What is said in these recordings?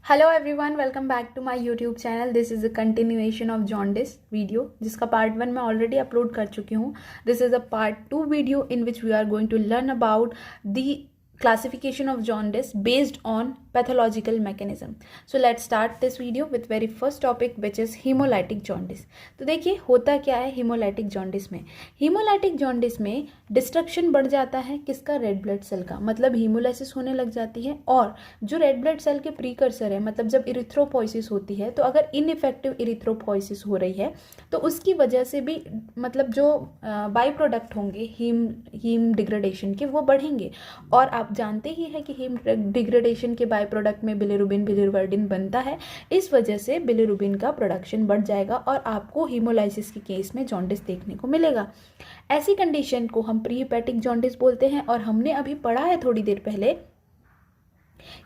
Hello everyone, welcome back to my YouTube channel. This is a continuation of jaundice video, जिसका part 1 मैं already upload कर चुकी हूँ। This is a part 2 video in which we are going to learn about the classification of jaundice based on pathological mechanism. So let's start this video with very first topic, which is hemolytic jaundice. तो देखिए होता क्या है hemolytic jaundice में। hemolytic jaundice में destruction बढ़ जाता है किसका? रेड ब्लड सेल का, मतलब हीमोलाइसिस होने लग जाती है। और जो रेड ब्लड सेल के प्रीकर्सर है, मतलब जब इरिथ्रोपोइसिस होती है, तो अगर इनइफेक्टिव इरिथ्रोपोइसिस हो रही है तो उसकी वजह से भी मतलब जो बाई प्रोडक्ट होंगे हीम डिग्रेडेशन के, वो बढ़ेंगे। और आप जानते ही हैं कि हीम डिग्रेडेशन के बाय प्रोडक्ट में बिलिरुबिन बिलिरुबिन बनता है। इस वजह से बिलिरुबिन का प्रोडक्शन बढ़ जाएगा और आपको हीमोलाइसिस के केस में जॉन्डिस देखने को मिलेगा। ऐसी कंडीशन को हम प्री हेपेटिक जॉन्डिस बोलते हैं। और हमने अभी पढ़ा है थोड़ी देर पहले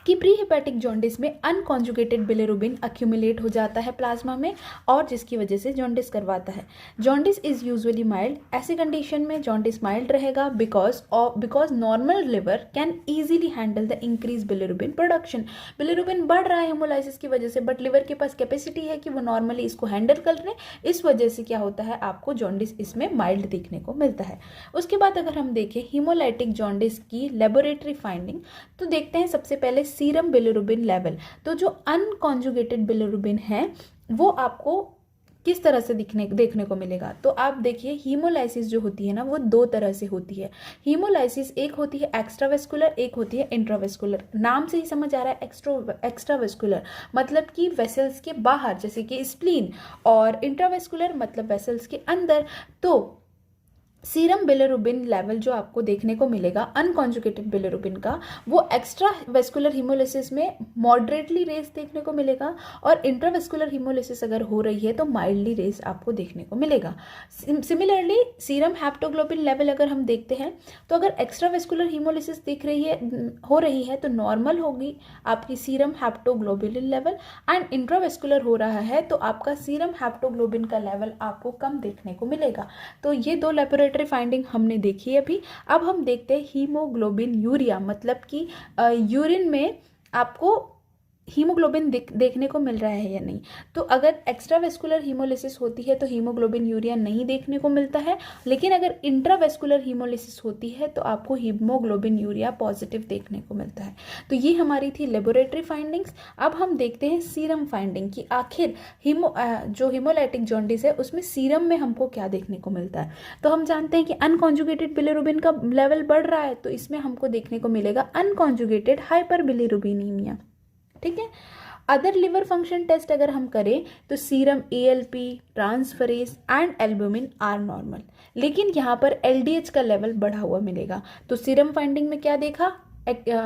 कि प्री हेपेटिक जॉन्डिस में अनकॉन्जुगेटेड बिलिरुबिन अक्यूमुलेट हो जाता है प्लाज्मा में, और जिसकी वजह से जॉन्डिस करवाता है। Jaundice is usually mild. ऐसी कंडीशन में जॉन्डिस माइल्ड रहेगा because normal liver can easily handle the increase bilirubin production. Bilirubin बढ़ रहा है हेमोलाइसिस की वजह से, बट लिवर के पास कैपेसिटी है कि वो नॉर्मली इसको हैंडल कर रहे हैं। इस वजह से क्या होता है, आपको जॉन्डिस इसमें माइल्ड देखने को मिलता है। उसके बाद अगर हम देखें हीमोलाइटिक जॉन्डिस की लेबोरेटरी फाइंडिंग, तो देखते हैं सबसे पहले सीरम बिलिरुबिन लेवल। तो जो अनकॉन्जुगेटेड बिलिरुबिन है वो आपको किस तरह से देखने को मिलेगा। तो आप देखिए हीमोलाइसिस जो होती है ना, वो दो तरह से होती है। हीमोलाइसिस एक होती है एक्स्ट्रावेस्कुलर, एक होती है इंट्रावेस्कुलर। नाम से ही समझ आ रहा है एक्स्ट्रावेस्कुलर मतलब कि वेसल्स के बाहर, जैसे कि स्प्लीन, और इंट्रावेस्कुलर मतलब वेसल्स के अंदर। तो सीरम बिलिरुबिन लेवल जो आपको देखने को मिलेगा अनकॉन्जुगेटेड बिलिरुबिन का, वो एक्स्ट्रा वेस्कुलर हीमोलिसिस में मॉडरेटली रेस देखने को मिलेगा, और इंट्रावेस्कुलर हीमोलिसिस अगर हो रही है तो माइल्डली रेस आपको देखने को मिलेगा। सिमिलरली सीरम हैप्टोग्लोबिन लेवल अगर हम देखते हैं, तो अगर एक्स्ट्रा वेस्कुलर हीमोलिसिस हो रही है तो नॉर्मल होगी आपकी serum haptoglobin level, and intravascular हो रहा है तो आपका सीरम हैप्टोग्लोबिन का लेवल आपको कम देखने को मिलेगा। तो ये दो लेबोरेटरी फाइंडिंग हमने देखी है अभी। अब हम देखते हैं हीमोग्लोबिन यूरिया, मतलब कि यूरिन में आपको हीमोग्लोबिन देखने को मिल रहा है या नहीं। तो अगर एक्स्ट्रावेस्कुलर हीमोलिसिस होती है तो हीमोग्लोबिन यूरिया नहीं देखने को मिलता है, लेकिन अगर इंट्रावेस्कुलर हीमोलिसिस होती है तो आपको हीमोग्लोबिन यूरिया पॉजिटिव देखने को मिलता है। तो ये हमारी थी लेबोरेटरी फाइंडिंग्स। अब हम देखते हैं सीरम फाइंडिंग कि आखिर जो हीमोलाइटिक जॉन्डिस है उसमें सीरम में हमको क्या देखने को मिलता है। तो हम जानते हैं कि अनकॉन्जुगेटेड बिलिरुबिन का लेवल बढ़ रहा है, तो इसमें हमको देखने को मिलेगा अनकॉन्जुगेटेड हाइपर बिलिरुबिनीमिया। ठीक है। अदर लिवर फंक्शन टेस्ट अगर हम करें तो serum ALP, transferase and albumin are normal, लेकिन यहाँ पर एलडीएच का लेवल बढ़ा हुआ मिलेगा। तो सीरम फाइंडिंग में क्या देखा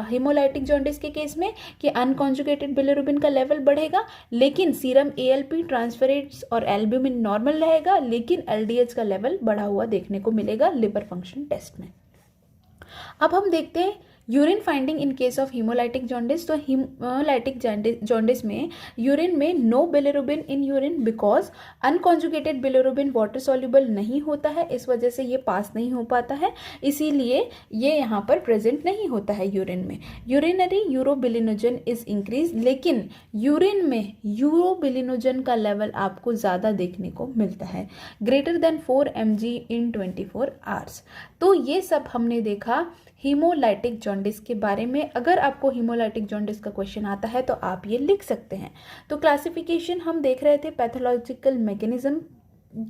हीमोलाइटिक जॉन्डिस के केस में कि अनकॉन्जुगेटेड बिलिरुबिन का लेवल बढ़ेगा, लेकिन सीरम एएलपी, ट्रांसफरेज और एल्बुमिन नॉर्मल रहेगा, लेकिन एलडीएच का लेवल बढ़ा हुआ देखने को मिलेगा लिवर फंक्शन टेस्ट में। अब हम देखते हैं urine finding in case of haemolytic jaundice. तो हीमोलाइटिक जॉन्डिस में यूरिन में no bilirubin in urine, because unconjugated bilirubin water soluble नहीं होता है, इस वजह से ये पास नहीं हो पाता है, इसीलिए ये यहाँ पर प्रेजेंट नहीं होता है यूरिन में। यूरिनरी यूरोबिलिनोजन इज इंक्रीज, लेकिन यूरिन में यूरोबिलिनोजन का लेवल आपको ज़्यादा देखने को मिलता है, ग्रेटर देन 4 mg इन 24 आवर्स। तो ये सब हमने देखा हीमोलाइटिक जॉन्डिस के बारे में। अगर आपको हीमोलाइटिक जॉन्डिस का क्वेश्चन आता है तो आप ये लिख सकते हैं। तो क्लासिफिकेशन हम देख रहे थे पैथोलॉजिकल मैकेनिज्म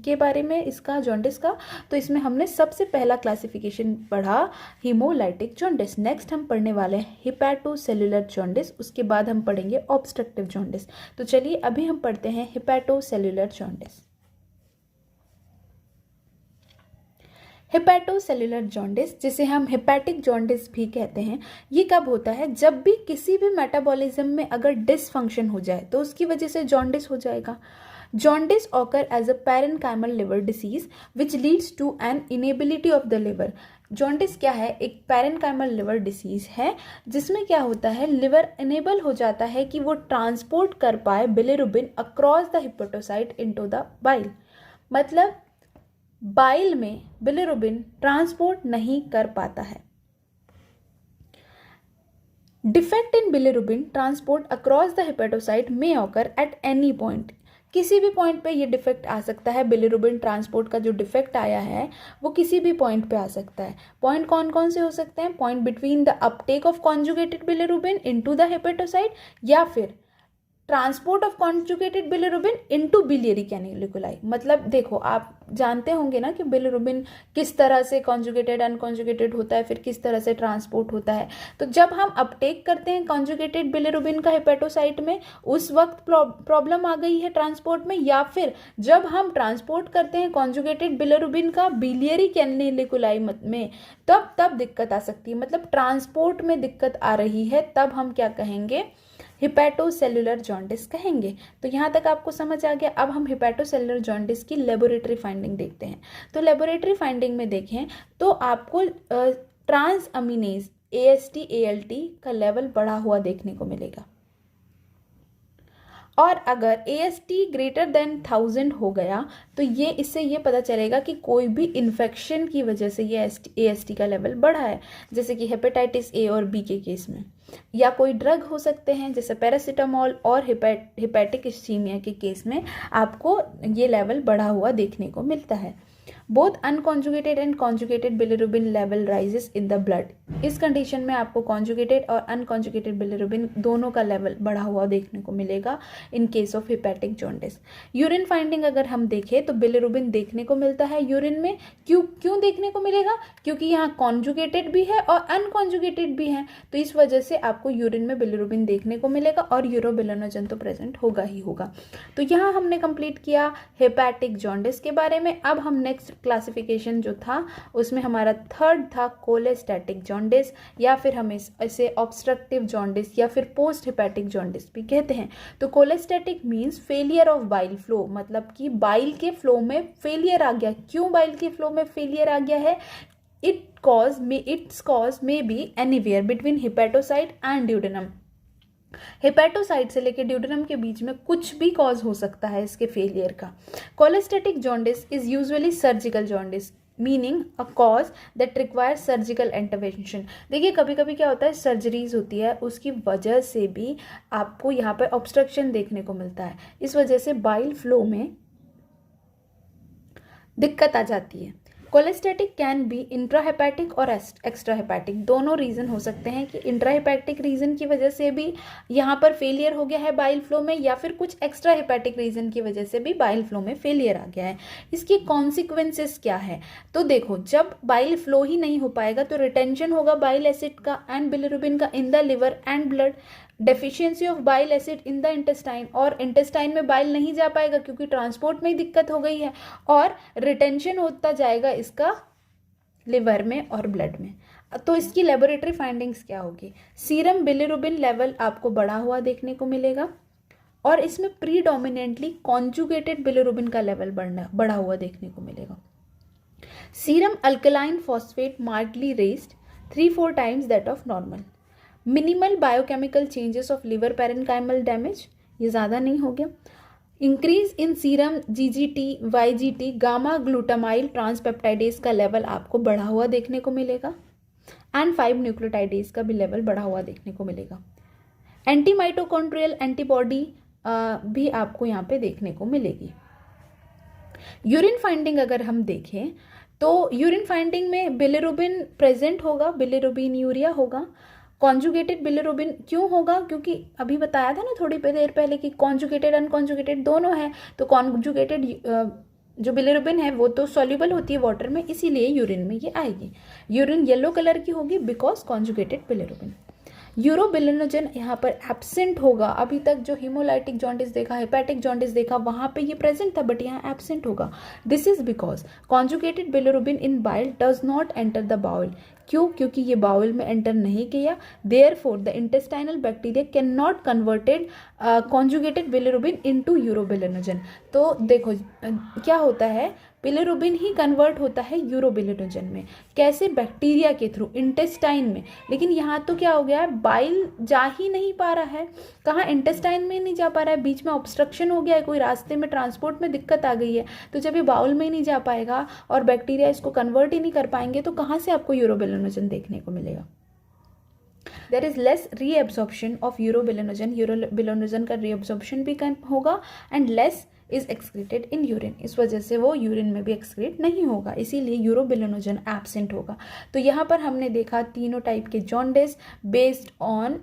के बारे में इसका जॉन्डिस का। तो इसमें हमने सबसे पहला क्लासिफिकेशन पढ़ा हीमोलाइटिक जॉन्डिस। नेक्स्ट हम पढ़ने वाले हैं हिपैटोसेलुलर जॉन्डिस, उसके बाद हम पढ़ेंगे ऑब्स्ट्रक्टिव जॉन्डिस। तो चलिए अभी हम पढ़ते हैं हिपैटोसेलुलर जॉन्डिस। हिपैटोसेलुलर जॉन्डिस, जिसे हम हिपैटिक जॉन्डिस भी कहते हैं, ये कब होता है? जब भी किसी भी मेटाबॉलिज्म में अगर डिसफंक्शन हो जाए तो उसकी वजह से जॉन्डिस हो जाएगा। Jaundice occur as a parenchymal liver disease which leads to an inability of the liver. Jaundice क्या है? एक पैरेनकाइमल लिवर डिसीज है जिसमें क्या होता है, लिवर इनेबल हो जाता है कि वो ट्रांसपोर्ट कर पाए bilirubin across the hepatocyte into the bile. मतलब बाइल में बिलिरुबिन ट्रांसपोर्ट नहीं कर पाता है। Defect in bilirubin transport across the hepatocyte may occur at any point. किसी भी पॉइंट पे ये डिफेक्ट आ सकता है। बिलिरुबिन ट्रांसपोर्ट का जो डिफेक्ट आया है वो किसी भी पॉइंट पे आ सकता है। पॉइंट कौन कौन से हो सकते हैं? Point between the uptake of conjugated bilirubin into the hepatocyte, या फिर transport of conjugated bilirubin into biliary canaliculi. मतलब देखो, आप जानते होंगे ना कि बिलिरुबिन किस तरह से कॉन्जुगेटेड अनकॉन्जुगेटेड होता है, फिर किस तरह से ट्रांसपोर्ट होता है। तो जब हम अपटेक करते हैं कॉन्जुगेटेड बिलिरुबिन का हेपेटोसाइट में, उस वक्त प्रॉब्लम आ गई है ट्रांसपोर्ट में, या फिर जब हम ट्रांसपोर्ट करते हैं कॉन्जुगेटेड बिलिरुबिन का बिलियरी कैनिकुलाई में, तब दिक्कत आ सकती है। मतलब ट्रांसपोर्ट में दिक्कत आ रही है, तब हम क्या कहेंगे? हिपैटोसेलुलर जॉन्डिस कहेंगे। तो यहाँ तक आपको समझ आ गया। अब हम हिपैटोसेलुलर जॉन्डिस की लेबोरेटरी फाइंडिंग देखते हैं। तो लेबोरेटरी फाइंडिंग में देखें तो आपको ट्रांस अमीनेज AST ALT का लेवल बढ़ा हुआ देखने को मिलेगा। और अगर AST ग्रेटर देन 1000 हो गया तो इससे ये पता चलेगा कि कोई भी इन्फेक्शन की वजह से ये AST का लेवल बढ़ा है, जैसे कि हेपेटाइटिस A और B के केस में, या कोई ड्रग हो सकते हैं जैसे पैरासीटामोल, और हिपैटिक इस्कीमिया के केस में आपको ये लेवल बढ़ा हुआ देखने को मिलता है। Both unconjugated and conjugated bilirubin level rises in the blood. इस कंडीशन में आपको कॉन्जुगेटेड और अनकॉन्जुगेटेड बिलिरुबिन दोनों का लेवल बढ़ा हुआ देखने को मिलेगा इन case of hepatic jaundice. Urine finding अगर हम देखें तो बिलिरुबिन देखने को मिलता है यूरिन में। क्यों देखने को मिलेगा? क्योंकि यहाँ कॉन्जुगेटेड भी है और अनकॉन्जुगेटेड भी है, तो इस वजह से आपको यूरिन में बिलिरुबिन देखने को मिलेगा, और यूरोबिलिनोजन तो प्रेजेंट होगा ही होगा। तो यहाँ हमने कंप्लीट किया हिपैटिक जॉन्डिस के बारे में। अब हम नेक्स्ट क्लासिफिकेशन जो था उसमें हमारा थर्ड था कोलेस्टैटिक जॉन्डिस, या फिर हम इसे ऑब्स्ट्रक्टिव जॉन्डिस या फिर पोस्ट हिपैटिक जॉन्डिस भी कहते हैं। तो cholestatic means failure of bile flow, मतलब कि बाइल के फ्लो में फेलियर आ गया। क्यों बाइल के फ्लो में फेलियर आ गया है? its cause may be anywhere between hepatocyte and duodenum। Hepatocyte से लेकर ड्यूडेनम के बीच में कुछ भी कॉज हो सकता है इसके फेलियर का। Cholestatic jaundice is usually surgical jaundice, meaning a cause that requires surgical intervention. देखिए, कभी कभी क्या होता है, सर्जरीज होती है, उसकी वजह से भी आपको यहाँ पर ऑब्स्ट्रक्शन देखने को मिलता है। इस वजह से बाइल फ्लो में दिक्कत आ जाती है। कोलेस्टेटिक कैन बी इंट्राहेपैटिक और एक्स्ट्राहेपैटिक, दोनों रीज़न हो सकते हैं कि इंट्राहेपैटिक रीज़न की वजह से भी यहाँ पर फेलियर हो गया है बाइल फ्लो में, या फिर कुछ एक्स्ट्राहेपैटिक रीज़न की वजह से भी बाइल फ्लो में फेलियर आ गया है। इसकी कॉन्सिक्वेंसेस क्या है? तो देखो, जब बाइल फ्लो ही नहीं हो पाएगा तो रिटेंशन होगा बाइल एसिड का एंड बिलिरुबिन का in the liver and blood, deficiency of bile acid in the intestine, और इंटेस्टाइन में बाइल नहीं जा पाएगा क्योंकि ट्रांसपोर्ट में ही दिक्कत हो गई है, और रिटेंशन होता जाएगा इसका लिवर में और ब्लड में। तो इसकी लेबोरेटरी फाइंडिंग्स क्या होगी? सीरम बिलिरुबिन लेवल आपको बढ़ा हुआ देखने को मिलेगा, और इसमें प्रीडोमिनेंटली कॉन्जुगेटेड बिलिरुबिन का लेवल बढ़ा हुआ देखने को मिलेगा। Serum alkaline phosphatase markedly raised 3-4 times that of normal. Minimal biochemical changes of liver parenchymal damage, ये ज़्यादा नहीं हो गया। Increase in serum GGT YGT gamma glutamyl transpeptidase का लेवल आपको बढ़ा हुआ देखने को मिलेगा, एंड 5 न्यूक्लियोटाइडेज का भी लेवल बढ़ा हुआ देखने को मिलेगा। एंटी माइटोकॉन्ड्रियल एंटीबॉडी भी आपको यहाँ पे देखने को मिलेगी। यूरिन फाइंडिंग अगर हम देखें तो यूरिन फाइंडिंग में बिलिरुबिन प्रेजेंट होगा, बिलिरुबिन यूरिया होगा। कॉन्जुगेटेड बिलिरुबिन क्यों होगा? क्योंकि अभी बताया था ना थोड़ी देर पहले कि कॉन्जुगेटेड अनकॉन्जुगेटेड दोनों है, तो कॉन्जुगेटेड जो बिलिरुबिन है वो तो सॉल्युबल होती है वाटर में, इसीलिए यूरिन में ये आएगी। यूरिन येलो कलर की होगी बिकॉज कॉन्जुगेटेड बिलिरुबिन। यूरोबिलिनोजन यहाँ पर एब्सेंट होगा। अभी तक जो हीमोलाइटिक जॉन्डिस देखा, हेपेटिक जॉन्डिस देखा, वहाँ पे ये प्रेजेंट था, बट यहाँ एब्सेंट होगा। This is because conjugated bilirubin in bile does not enter the bowel. क्यों? क्योंकि ये बाउल में एंटर नहीं किया, therefore the intestinal bacteria can not converted conjugated bilirubin into urobilinogen. तो देखो क्या होता है, बिलिरुबिन ही कन्वर्ट होता है यूरोबिलिनोजन में। कैसे? बैक्टीरिया के थ्रू, इंटेस्टाइन में। लेकिन यहाँ तो क्या हो गया है, बाइल जा ही नहीं पा रहा है। कहाँ? इंटेस्टाइन में नहीं जा पा रहा है, बीच में ऑब्स्ट्रक्शन हो गया है, कोई रास्ते में ट्रांसपोर्ट में दिक्कत आ गई है। तो जब ये बाउल में ही नहीं जा पाएगा और बैक्टीरिया इसको कन्वर्ट ही नहीं कर पाएंगे, तो कहाँ से आपको यूरोबिलिनोजन देखने को मिलेगा? There is less reabsorption of urobilinogen, urobilinogen का रीएब्जॉर्प्शन भी कम होगा and less is excreted in urine, इस वजह से वो यूरिन में भी एक्सक्रीट नहीं होगा, इसीलिए यूरोबिलिनोजन एब्सेंट होगा। तो यहाँ पर हमने देखा तीनों टाइप के jaundice based on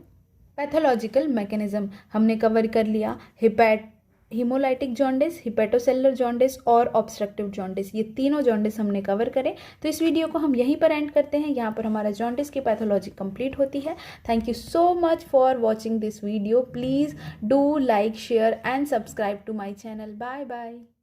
pathological mechanism हमने कवर कर लिया, हीमोलाइटिक जॉन्डिस, हिपेटोसेलुलर जॉन्डिस और ऑब्स्ट्रक्टिव जॉन्डिस, ये तीनों जॉन्डिस हमने कवर करे। तो इस वीडियो को हम यहीं पर एंड करते हैं, यहाँ पर हमारा जॉन्डिस की पैथोलॉजी कंप्लीट होती है। Thank you so much for watching this video, please do like share and subscribe to my channel. Bye bye.